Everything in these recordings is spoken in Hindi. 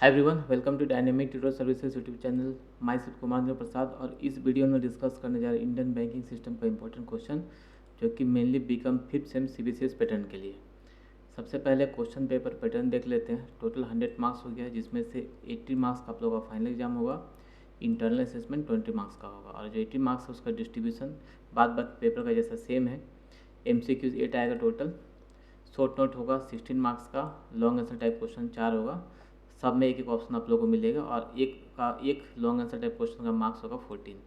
Hi everyone, welcome to Dynamic Tutor Services YouTube channel. Myself Kumar Prasad. और इस वीडियो में डिस्कस करने जा रहे हैं इंडियन बैंकिंग सिस्टम का इंपॉर्टेंट क्वेश्चन, जो कि mainly BCom 5th sem CBCS pattern के लिए। सबसे पहले क्वेश्चन पेपर पैटर्न देख लेते हैं। टोटल 100 मार्क्स हो गया, जिसमें से 80 मार्क्स का आप लोगों का फाइनल एग्जाम होगा, इंटरनल असेसमेंट 20 मार्क्स का होगा, और जो 80 मार्क्स है उसका डिस्ट्रीब्यूशन बाद पेपर का जैसा सेम है। MCQs 8 आएगा टोटल। शॉर्ट नोट होगा 16 मार्क्स का, लॉन्ग आंसर टाइप क्वेश्चन 4 होगा, सब में एक एक ऑप्शन आप लोगों को मिलेगा, और एक लॉन्ग आंसर टाइप क्वेश्चन का मार्क्स होगा 14।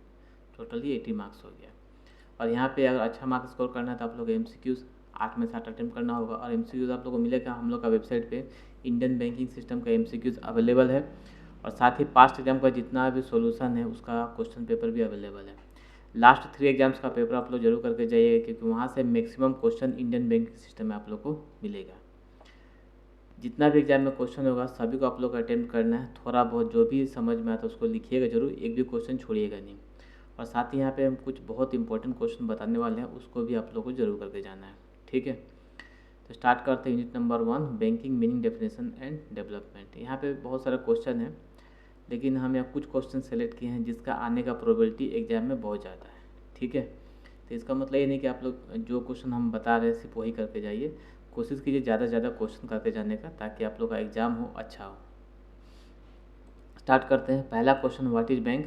टोटली 80 मार्क्स हो गया। और यहाँ पे अगर अच्छा मार्क्स स्कोर करना है तो आप लोग MCQs 8 में से 8 अटेम्प्ट करना होगा। और MCQs आप लोगों को मिलेगा हम लोग का वेबसाइट पे इंडियन बैंकिंग सिस्टम का MCQs अवेलेबल है, और साथ ही पास्ट एग्जाम का जितना भी सोल्यूशन है उसका क्वेश्चन पेपर भी अवेलेबल है। लास्ट 3 एग्जाम्स का पेपर आप लोग जरूर करके जाइएगा, क्योंकि वहाँ से maximum question Indian banking system में आप लोग को मिलेगा। जितना भी एग्जाम में क्वेश्चन होगा सभी को आप लोग अटेम्प्ट करना है। थोड़ा बहुत जो भी समझ में आता है उसको लिखिएगा जरूर, एक भी क्वेश्चन छोड़िएगा नहीं। और साथ ही यहाँ पे हम कुछ बहुत इंपॉर्टेंट क्वेश्चन बताने वाले हैं, उसको भी आप लोग को जरूर करके जाना है। ठीक है, तो स्टार्ट करते हैं। Unit number 1, banking meaning, definition and development. यहाँ पे बहुत सारे क्वेश्चन है, लेकिन हम यहाँ कुछ क्वेश्चन सेलेक्ट किए हैं जिसका आने का प्रोबेबिलिटी एग्जाम में बहुत ज़्यादा है। ठीक है, तो इसका मतलब ये नहीं कि आप लोग जो क्वेश्चन हम बता रहे हैं सिर्फ वही करके जाइए। कोशिश कीजिए ज़्यादा से ज़्यादा क्वेश्चन करके जाने का, ताकि आप लोग का एग्जाम हो अच्छा हो। स्टार्ट करते हैं। पहला question, what is bank,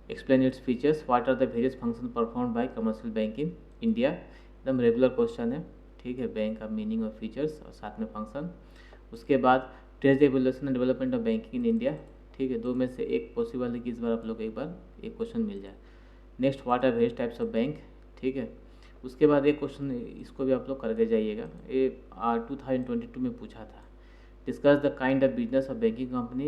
explain its features, what are the various function perform by commercial bank in India. एकदम रेगुलर क्वेश्चन है। ठीक है, बैंक का मीनिंग और फीचर्स और साथ में फंक्शन। उसके बाद trace the evolution and development of banking in India. ठीक है, दो में से एक पॉसिबल है कि इस बार आप लोग एक बार एक क्वेश्चन मिल जाए। Next, what are various types of bank. ठीक है, उसके बाद एक क्वेश्चन, इसको भी आप लोग करके जाइएगा, ये 2022 में पूछा था। Discuss the kind of business of banking company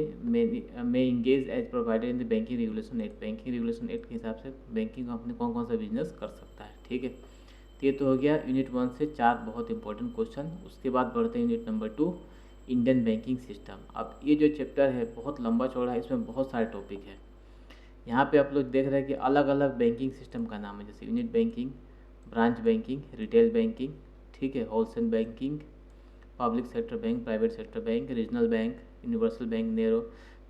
में engage as provided in the Banking Regulation Act. Banking Regulation Act के हिसाब से बैंकिंग कंपनी कौन कौन सा बिजनेस कर सकता है। ठीक है, तो ये तो हो गया यूनिट 1 से 4 बहुत इंपॉर्टेंट क्वेश्चन। उसके बाद बढ़ते हैं unit number 2, Indian banking system. अब ये जो चैप्टर है बहुत लंबा चौड़ा है, इसमें बहुत सारे टॉपिक है। यहाँ पे आप लोग देख रहे हैं कि अलग अलग बैंकिंग सिस्टम का नाम है, जैसे unit banking, branch banking, retail banking, ठीक है, wholesale banking, public sector bank, private sector bank, regional bank, universal bank, narrow.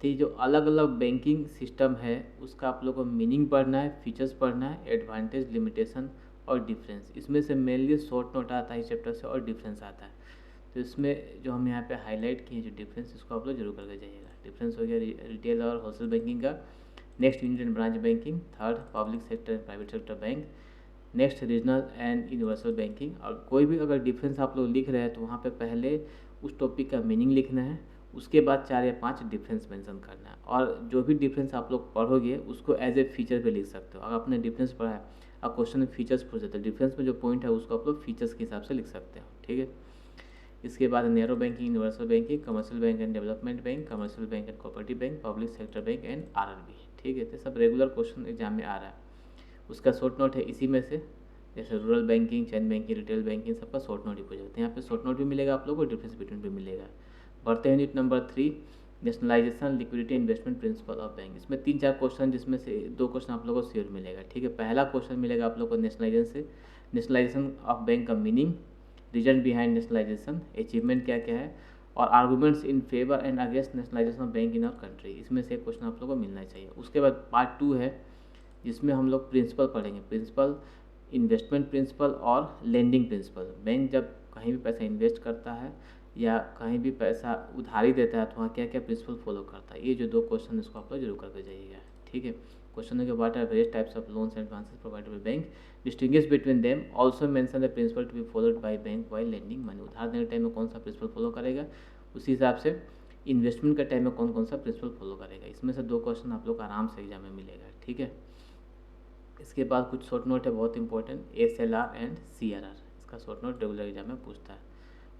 तो ये जो अलग अलग बैंकिंग सिस्टम है उसका आप लोग को मीनिंग पढ़ना है, फीचर्स पढ़ना है, एडवांटेज, लिमिटेशन और डिफरेंस। इसमें से मेनली शॉर्ट नोट आता है इस चैप्टर से, और डिफरेंस आता है। तो इसमें जो हम यहाँ पे हाईलाइट किए जो डिफरेंस, इसको आप लोग जरूर करके जाइएगा। डिफरेंस हो गया रिटेल और होलसेल बैंकिंग का। Next, unit and branch banking. Third, public sector and private sector bank. Next, regional and universal banking. और कोई भी अगर डिफरेंस आप लोग लिख रहे हैं तो वहाँ पे पहले उस टॉपिक का मीनिंग लिखना है, उसके बाद 4 या 5 डिफरेंस मेंशन करना है। और जो भी डिफरेंस आप लोग पढ़ोगे उसको एज ए फीचर पे लिख सकते हो। अगर आपने डिफरेंस पढ़ा है, अब क्वेश्चन में फीचर्स पूछ देते हैं, डिफरेंस में जो पॉइंट है उसको आप लोग फीचर्स के हिसाब से लिख सकते हो। ठीक है, इसके बाद narrow banking, universal banking, commercial bank and development bank, commercial bank and cooperative bank, public sector bank and RRB। ठीक है, तो सब रेगुलर क्वेश्चन एग्जाम में आ रहा है। उसका शॉर्ट नोट है इसी में से, जैसे रूरल बैंकिंग, चैन बैंकिंग, रिटेल बैंकिंग, सबका शॉर्ट नोट ही पूछा जाता है। यहाँ पे शॉर्ट नोट भी मिलेगा आप लोगों को, डिफरेंस बिटवीन भी मिलेगा। बढ़ते हैं unit number 3, nationalisation, liquidity, investment principle of bank. इसमें 3-4 क्वेश्चन, जिसमें से 2 क्वेश्चन आप लोगों को श्योर मिलेगा। ठीक है, पहला क्वेश्चन मिलेगा आप लोग को नेशनलाइजेशन से, नेशनलाइजेशन ऑफ बैंक का meaning, reason behind nationalisation, achievement क्या क्या है, और arguments in favour and against nationalisation of bank in our country. इसमें से एक क्वेश्चन आप लोगों को मिलना चाहिए। उसके बाद पार्ट 2 है, जिसमें हम लोग प्रिंसिपल पढ़ेंगे, प्रिंसिपल, इन्वेस्टमेंट प्रिंसिपल और लेंडिंग प्रिंसिपल। बैंक जब कहीं भी पैसा इन्वेस्ट करता है या कहीं भी पैसा उधारी देता है तो वहाँ क्या क्या प्रिंसिपल फॉलो करता है। ये जो 2 क्वेश्चन इसको आप लोग जरूर करके जाइएगा। ठीक है, क्वेश्चन के what are various types of loans and advances provided by bank, distinguish between them, also mention the principle to be followed by bank while lending money. उधार देने टाइम में कौन सा प्रिंसिपल फॉलो करेगा, उसी हिसाब से इन्वेस्टमेंट के टाइम में कौन कौन सा प्रिंसिपल फॉलो करेगा। इसमें से 2 क्वेश्चन आप लोग आराम से एग्जाम में मिलेगा। ठीक है, इसके बाद कुछ शॉर्ट नोट है बहुत इंपॉर्टेंट, SLR एंड CRR। इसका शॉर्ट नोट रेगुलर एग्जाम में पूछता है।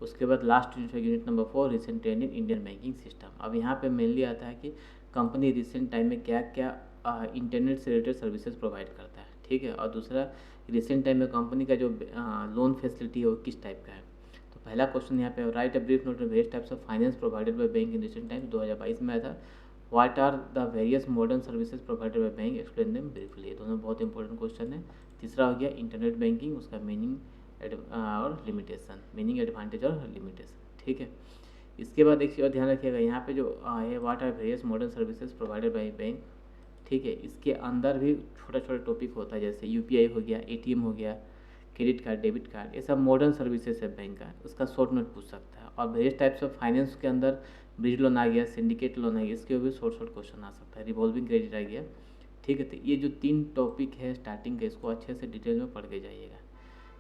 उसके बाद लास्ट यूनिट है unit number 4, recent trend in Indian banking system. अब यहाँ पे मेनली आता है कि कंपनी रिसेंट टाइम में क्या क्या इंटरनेट से रिलेटेड सर्विसेज प्रोवाइड करता है। ठीक है, और दूसरा, रिसेंट टाइम में कंपनी का जो लोन फैसिलिटी है वो किस टाइप का है। तो पहला क्वेश्चन यहाँ पे, write a brief note on various types of finance provided by bank in recent times. 2022 में आया था। What are the various modern services provided by bank, explain them briefly. ये दोनों बहुत इंपॉर्टेंट क्वेश्चन है। तीसरा हो गया इंटरनेट बैंकिंग, उसका मीनिंग और लिमिटेशन, मीनिंग, एडवांटेज और लिमिटेशन। ठीक है, इसके बाद देखिए और ध्यान रखिएगा यहाँ पे जो है what are various modern services provided by bank, ठीक है। इसके अंदर भी छोटा छोटा टॉपिक होता है, जैसे यूपीआई हो गया, एटीएम हो गया, क्रेडिट कार्ड, डेबिट कार्ड, ये सब मॉडर्न सर्विसेज है बैंक का, उसका शॉर्ट नोट पूछ सकता है। और वेरियस टाइप्स ऑफ फाइनेंस के अंदर ब्रिज लोन आ गया, सिंडिकेट लोन आ गया, इसके भी शॉर्ट शॉर्ट क्वेश्चन आ सकता है, रिवॉल्विंग क्रेडिट आ गया, ठीक है। तो ये जो 3 टॉपिक है स्टार्टिंग का, इसको अच्छे से डिटेल में पढ़ के जाइएगा।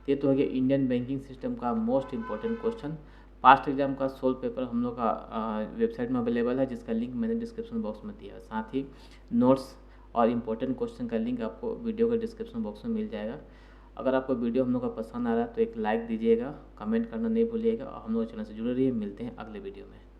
ये तो हो गया इंडियन बैंकिंग सिस्टम का most important question. Past exam का सोल्व पेपर हम लोग का वेबसाइट में अवेलेबल है, जिसका लिंक मैंने डिस्क्रिप्शन बॉक्स में दिया है। साथ ही नोट्स और इम्पोर्टेंट क्वेश्चन का लिंक आपको वीडियो के डिस्क्रिप्शन बॉक्स में मिल जाएगा। अगर आपको वीडियो हम लोग का पसंद आ रहा है तो एक लाइक दीजिएगा, कमेंट करना नहीं भूलिएगा और हम लोग चैनल से जुड़े रहिए। मिलते हैं अगले वीडियो में।